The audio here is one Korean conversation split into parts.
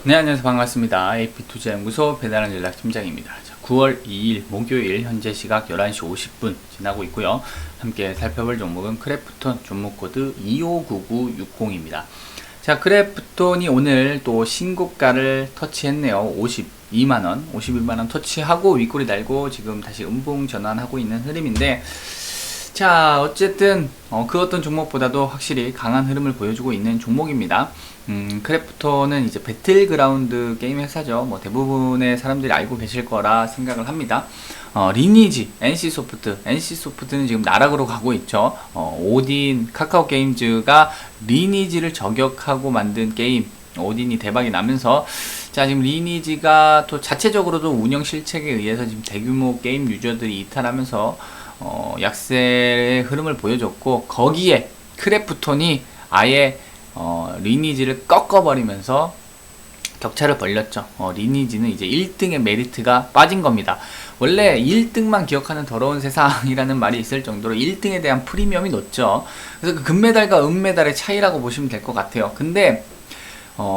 네, 안녕하세요. 반갑습니다. AP투자연구소 배달한 전략팀장입니다. 9월 2일 목요일 현재 시각 11시 50분 지나고 있고요. 함께 살펴볼 종목은 크래프톤 종목코드 259960입니다. 자, 크래프톤이 오늘 또 신고가를 터치했네요. 52만원 터치하고 윗꼬리 달고 지금 다시 음봉 전환하고 있는 흐름인데, 자, 어쨌든 그 어떤 종목보다도 확실히 강한 흐름을 보여주고 있는 종목입니다. 크래프톤은 이제 배틀그라운드 게임 회사죠. 뭐 대부분의 사람들이 알고 계실 거라 생각을 합니다. 리니지, NC소프트는 지금 나락으로 가고 있죠. 오딘, 카카오 게임즈가 리니지를 저격하고 만든 게임, 오딘이 대박이 나면서, 자, 지금 리니지가 또 자체적으로도 운영 실책에 의해서 지금 대규모 게임 유저들이 이탈하면서 약세의 흐름을 보여줬고, 거기에 크래프톤이 아예 리니지를 꺾어버리면서 격차를 벌렸죠. 리니지는 이제 1등의 메리트가 빠진 겁니다. 원래 1등만 기억하는 더러운 세상이라는 말이 있을 정도로 1등에 대한 프리미엄이 높죠. 그래서 그 금메달과 은메달의 차이라고 보시면 될 것 같아요. 근데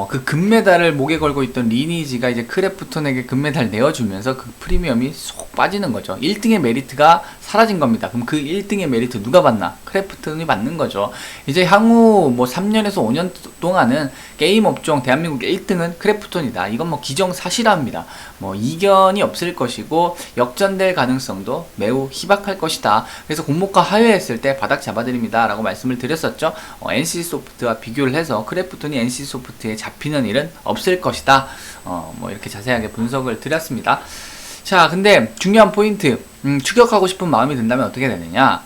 그 금메달을 목에 걸고 있던 리니지가 이제 크래프톤에게 금메달 내어주면서 그 프리미엄이 쏙 빠지는 거죠. 1등의 메리트가 사라진 겁니다. 그럼 그 1등의 메리트 누가 받나? 크래프톤이 받는 거죠. 이제 향후 뭐 3년에서 5년 동안은 게임 업종 대한민국 1등은 크래프톤이다. 이건 뭐 기정사실합니다. 뭐 이견이 없을 것이고 역전될 가능성도 매우 희박할 것이다. 그래서 공모가 하회했을 때 바닥 잡아드립니다 라고 말씀을 드렸었죠. NC소프트와 비교를 해서 크래프톤이 NC소프트에 잡히는 일은 없을 것이다. 뭐 이렇게 자세하게 분석을 드렸습니다. 자, 근데 중요한 포인트, 추격하고 싶은 마음이 든다면 어떻게 되느냐?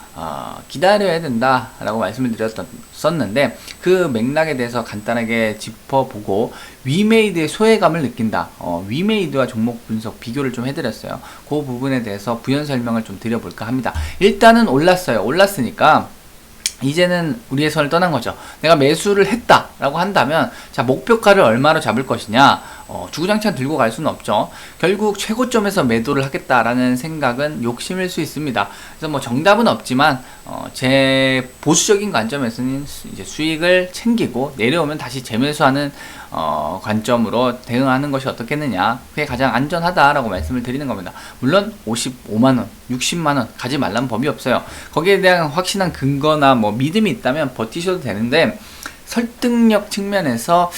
기다려야 된다 라고 말씀을 드렸었는데, 그 맥락에 대해서 간단하게 짚어보고 위메이드의 소외감을 느낀다. 위메이드와 종목 분석 비교를 좀 해드렸어요. 그 부분에 대해서 부연 설명을 좀 드려볼까 합니다. 일단은 올랐어요. 올랐으니까 이제는 우리의 선을 떠난 거죠. 내가 매수를 했다 라고 한다면, 자, 목표가를 얼마로 잡을 것이냐, 주구장창 들고 갈 수는 없죠. 결국 최고점에서 매도를 하겠다라는 생각은 욕심일 수 있습니다. 그래서 뭐 정답은 없지만 제 보수적인 관점에서는 이제 수익을 챙기고 내려오면 다시 재매수하는 관점으로 대응하는 것이 어떻겠느냐, 그게 가장 안전하다라고 말씀을 드리는 겁니다. 물론 55만원, 60만원 가지 말라는 법이 없어요. 거기에 대한 확신한 근거나 뭐 믿음이 있다면 버티셔도 되는데, 설득력 측면에서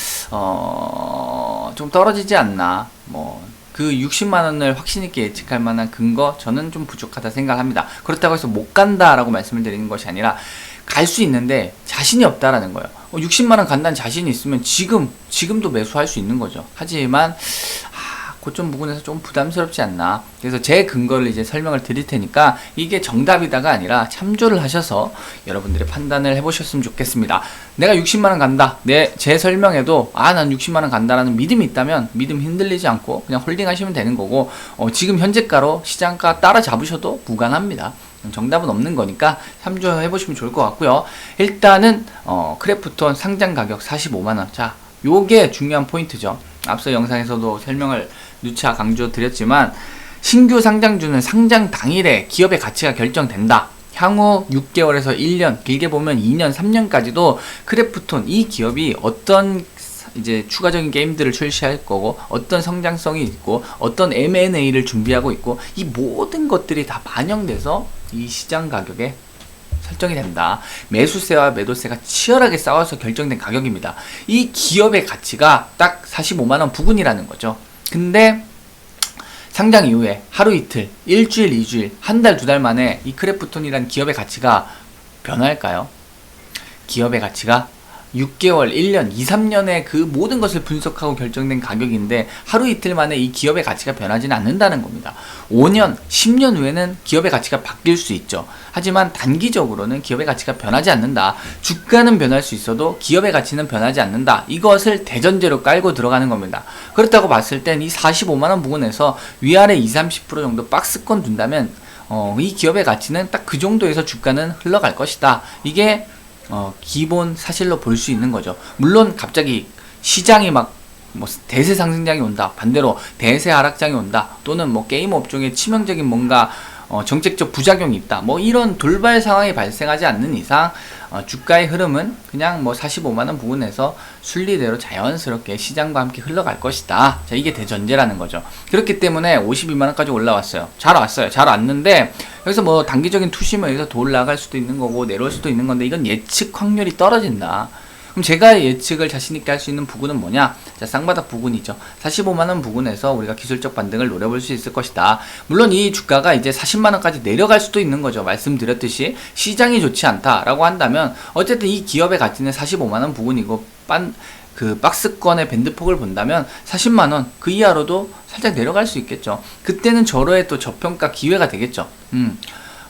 좀 떨어지지 않나, 뭐 그 60만원을 확신있게 예측할 만한 근거, 저는 좀 부족하다 생각합니다. 그렇다고 해서 못 간다라고 말씀을 드리는 것이 아니라 갈 수 있는데 자신이 없다라는 거예요. 60만원 간다는 자신이 있으면 지금도 매수할 수 있는 거죠. 하지만 고점 부분에서 좀 부담스럽지 않나. 그래서 제 근거를 이제 설명을 드릴 테니까 이게 정답이다가 아니라 참조를 하셔서 여러분들이 판단을 해보셨으면 좋겠습니다. 내가 60만원 간다, 제 설명에도 난 60만원 간다라는 믿음이 있다면 믿음 흔들리지 않고 그냥 홀딩 하시면 되는 거고, 지금 현재가로 시장가 따라잡으셔도 무관합니다. 정답은 없는 거니까 참조해 보시면 좋을 것 같고요. 일단은 크래프톤 상장 가격 45만원. 자, 요게 중요한 포인트죠. 앞서 영상에서도 설명을 누차 강조 드렸지만, 신규 상장주는 상장 당일에 기업의 가치가 결정된다. 향후 6개월에서 1년, 길게 보면 2년, 3년까지도 크래프톤 이 기업이 어떤 이제 추가적인 게임들을 출시할 거고, 어떤 성장성이 있고, 어떤 M&A를 준비하고 있고, 이 모든 것들이 다 반영돼서 이 시장 가격에 설정이 된다. 매수세와 매도세가 치열하게 싸워서 결정된 가격입니다. 이 기업의 가치가 딱 45만원 부근이라는 거죠. 근데 상장 이후에 하루 이틀, 일주일, 2주일, 한 달, 2달 만에 이 크래프톤이라는 기업의 가치가 변할까요? 기업의 가치가 6개월, 1년, 2, 3년의 그 모든 것을 분석하고 결정된 가격인데 하루 이틀 만에 이 기업의 가치가 변하지는 않는다는 겁니다. 5년, 10년 후에는 기업의 가치가 바뀔 수 있죠. 하지만 단기적으로는 기업의 가치가 변하지 않는다. 주가는 변할 수 있어도 기업의 가치는 변하지 않는다. 이것을 대전제로 깔고 들어가는 겁니다. 그렇다고 봤을 땐 이 45만원 부근에서 위아래 20-30% 정도 박스권 둔다면 이 기업의 가치는 딱 그 정도에서 주가는 흘러갈 것이다. 이게 기본 사실로 볼 수 있는 거죠. 물론 갑자기 시장이 막 뭐 대세 상승장이 온다, 반대로 대세 하락장이 온다, 또는 뭐 게임 업종에 치명적인 뭔가 정책적 부작용이 있다. 뭐 이런 돌발 상황이 발생하지 않는 이상 주가의 흐름은 그냥 뭐 45만원 부근에서 순리대로 자연스럽게 시장과 함께 흘러갈 것이다. 자, 이게 대전제라는 거죠. 그렇기 때문에 52만원까지 올라왔어요. 잘 왔어요. 잘 왔는데 여기서 뭐 단기적인 투심을 여기서 더 올라갈 수도 있는 거고 내려올 수도 있는 건데 이건 예측 확률이 떨어진다. 그럼 제가 예측을 자신있게 할 수 있는 부근은 뭐냐? 자, 쌍바닥 부근이죠. 45만원 부근에서 우리가 기술적 반등을 노려볼 수 있을 것이다. 물론 이 주가가 이제 40만원까지 내려갈 수도 있는 거죠. 말씀드렸듯이 시장이 좋지 않다라고 한다면 어쨌든 이 기업의 가치는 45만원 부근이고 그 박스권의 밴드폭을 본다면 40만원 그 이하로도 살짝 내려갈 수 있겠죠. 그때는 저로의 또 저평가 기회가 되겠죠.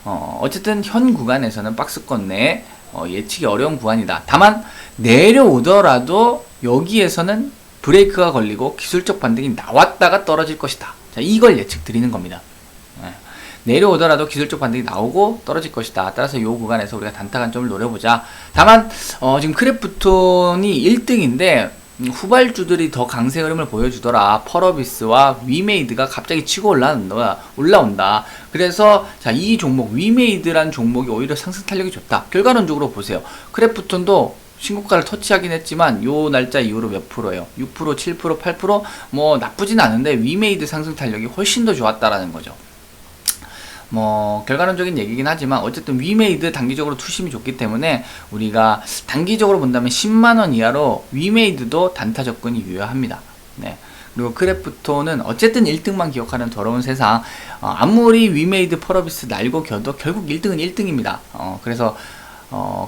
어쨌든 현 구간에서는 박스권 내에 예측이 어려운 구간이다. 다만 내려오더라도 여기에서는 브레이크가 걸리고 기술적 반등이 나왔다가 떨어질 것이다. 자, 이걸 예측 드리는 겁니다. 내려오더라도 기술적 반등이 나오고 떨어질 것이다. 따라서 이 구간에서 우리가 단타 관점을 노려보자. 다만 지금 크래프톤이 1등인데 후발주들이 더 강세 흐름을 보여주더라. 펄어비스와 위메이드가 갑자기 치고 올라온다. 그래서 자, 이 종목 위메이드란 종목이 오히려 상승 탄력이 좋다. 결과론적으로 보세요. 크래프톤도 신고가를 터치하긴 했지만 요 날짜 이후로 몇 프로예요? 6%, 7%, 8%? 뭐 나쁘진 않은데 위메이드 상승 탄력이 훨씬 더 좋았다라는 거죠. 뭐 결과론적인 얘기긴 하지만 어쨌든 위메이드 단기적으로 투심이 좋기 때문에 우리가 단기적으로 본다면 10만원 이하로 위메이드도 단타 접근이 유효합니다. 네. 그리고 크래프톤은 어쨌든 1등만 기억하는 더러운 세상. 아무리 위메이드 펄어비스 날고 겨도 결국 1등은 1등입니다. 그래서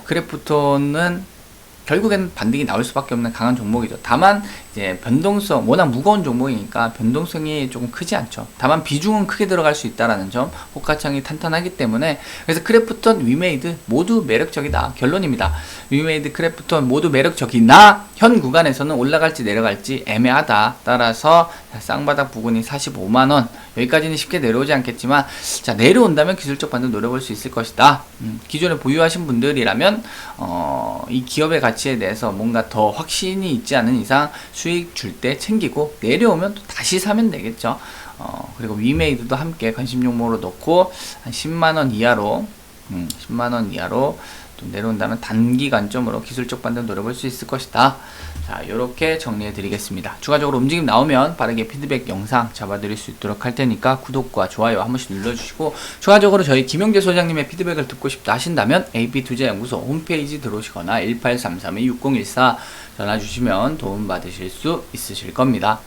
크래프톤은 결국에는 반등이 나올 수밖에 없는 강한 종목이죠. 다만 이제 변동성, 워낙 무거운 종목이니까 변동성이 조금 크지 않죠. 다만 비중은 크게 들어갈 수 있다라는 점, 호가창이 탄탄하기 때문에 그래서 크래프톤, 위메이드 모두 매력적이다. 결론입니다. 위메이드, 크래프톤 모두 매력적이나 현 구간에서는 올라갈지 내려갈지 애매하다. 따라서 쌍바닥 부근이 45만원 여기까지는 쉽게 내려오지 않겠지만 자, 내려온다면 기술적 반등 노려볼 수 있을 것이다. 기존에 보유하신 분들이라면 이 기업의 가치에 대해서 뭔가 더 확신이 있지 않은 이상 수익 줄 때 챙기고 내려오면 또 다시 사면 되겠죠. 그리고 위메이드도 함께 관심 종목으로 넣고 한 10만원 이하로 10만원 이하로 좀 내려온다면 단기 관점으로 기술적 반등 노려볼 수 있을 것이다. 자, 이렇게 정리해 드리겠습니다. 추가적으로 움직임 나오면 빠르게 피드백 영상 잡아드릴 수 있도록 할 테니까 구독과 좋아요 한 번씩 눌러주시고 추가적으로 저희 김영재 소장님의 피드백을 듣고 싶다 하신다면 AP투자연구소 홈페이지 들어오시거나 1833-6014 전화 주시면 도움 받으실 수 있으실 겁니다.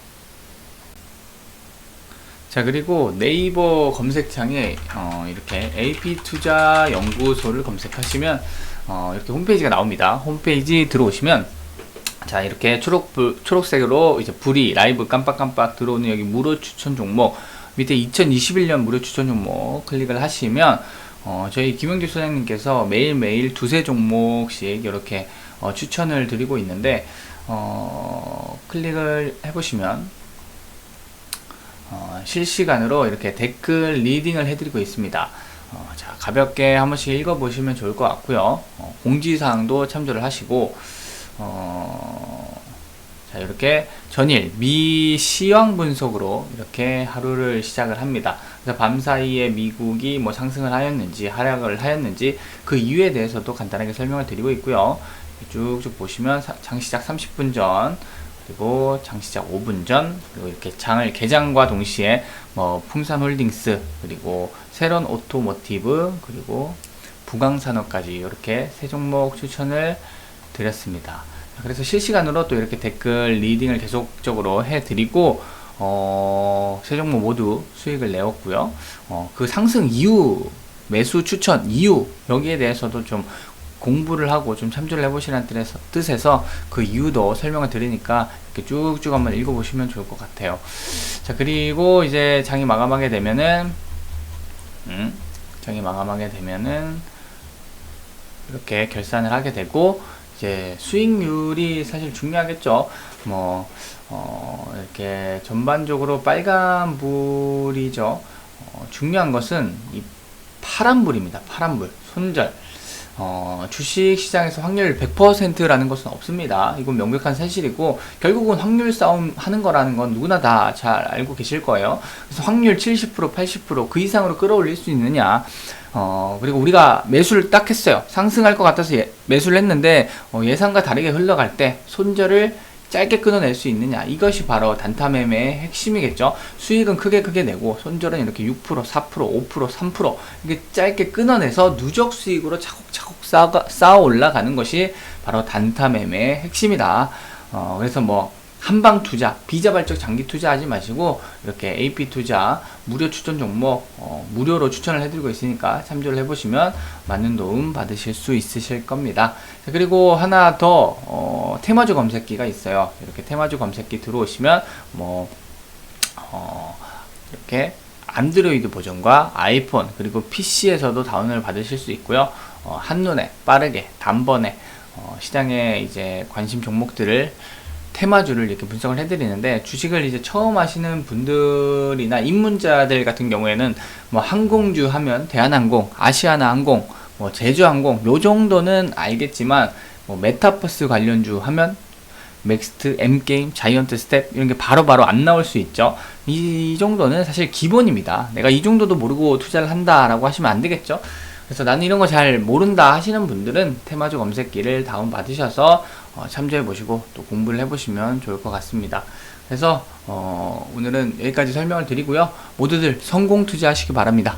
자, 그리고 네이버 검색창에 이렇게 AP투자연구소를 검색하시면 이렇게 홈페이지가 나옵니다. 홈페이지 들어오시면 자, 이렇게 초록색으로 이제 불이 라이브 깜빡깜빡 들어오는 여기 무료 추천 종목 밑에 2021년 무료 추천 종목 클릭을 하시면 저희 김영주 소장님께서 매일매일 두세 종목씩 이렇게 추천을 드리고 있는데 클릭을 해보시면 실시간으로 이렇게 댓글 리딩을 해드리고 있습니다. 자, 가볍게 한 번씩 읽어보시면 좋을 것 같고요. 공지사항도 참조를 하시고 자, 이렇게 전일 미시황 분석으로 이렇게 하루를 시작을 합니다. 그래서 밤사이에 미국이 뭐 상승을 하였는지 하락을 하였는지 그 이유에 대해서도 간단하게 설명을 드리고 있고요. 쭉쭉 보시면 장시작 30분 전 그리고 장시작 5분 전 그리고 이렇게 장을 개장과 동시에 뭐 풍산홀딩스 그리고 새로운 오토모티브 그리고 부강산업까지 이렇게 세 종목 추천을 드렸습니다. 그래서 실시간으로 또 이렇게 댓글 리딩을 계속적으로 해드리고 세 종목 모두 수익을 내었고요. 그 상승 이유 매수 추천 이유 여기에 대해서도 좀 공부를 하고 좀 참조를 해보시라는 뜻에서 그 이유도 설명을 드리니까 이렇게 쭉쭉 한번 읽어보시면 좋을 것 같아요. 자, 그리고 이제 장이 마감하게 되면은 이렇게 결산을 하게 되고 이제 수익률이 사실 중요하겠죠. 뭐 이렇게 전반적으로 빨간불이죠. 중요한 것은 이 파란불입니다. 파란불 손절. 주식 시장에서 확률 100%라는 것은 없습니다. 이건 명백한 사실이고, 결국은 확률 싸움 하는 거라는 건 누구나 다 잘 알고 계실 거예요. 그래서 확률 70%, 80%그 이상으로 끌어올릴 수 있느냐. 그리고 우리가 매수를 딱 했어요. 상승할 것 같아서 매수를 했는데, 예상과 다르게 흘러갈 때 손절을 짧게 끊어낼 수 있느냐, 이것이 바로 단타 매매의 핵심이겠죠. 수익은 크게 내고 손절은 이렇게 6%, 4%, 5%, 3% 이렇게 짧게 끊어내서 누적 수익으로 차곡차곡 쌓아 올라가는 것이 바로 단타 매매의 핵심이다. 그래서 뭐 한방 투자, 비자발적 장기 투자하지 마시고 이렇게 AP 투자 무료 추천 종목 무료로 추천을 해드리고 있으니까 참조를 해보시면 많은 도움 받으실 수 있으실 겁니다. 자, 그리고 하나 더 테마주 검색기가 있어요. 이렇게 테마주 검색기 들어오시면 이렇게 안드로이드 버전과 아이폰 그리고 PC에서도 다운을 받으실 수 있고요. 한눈에 빠르게 단번에 시장에 이제 관심 종목들을 테마주를 이렇게 분석을 해드리는데, 주식을 이제 처음 하시는 분들이나 입문자들 같은 경우에는 뭐 항공주 하면 대한항공, 아시아나항공, 뭐 제주항공 요 정도는 알겠지만, 뭐 메타버스 관련주 하면 맥스트, M게임, 자이언트 스텝 이런 게 바로바로 안 나올 수 있죠. 이 정도는 사실 기본입니다. 내가 이 정도도 모르고 투자를 한다라고 하시면 안 되겠죠. 그래서 나는 이런 거 잘 모른다 하시는 분들은 테마주 검색기를 다운 받으셔서 참조해 보시고 또 공부를 해 보시면 좋을 것 같습니다. 그래서 오늘은 여기까지 설명을 드리고요. 모두들 성공 투자하시기 바랍니다.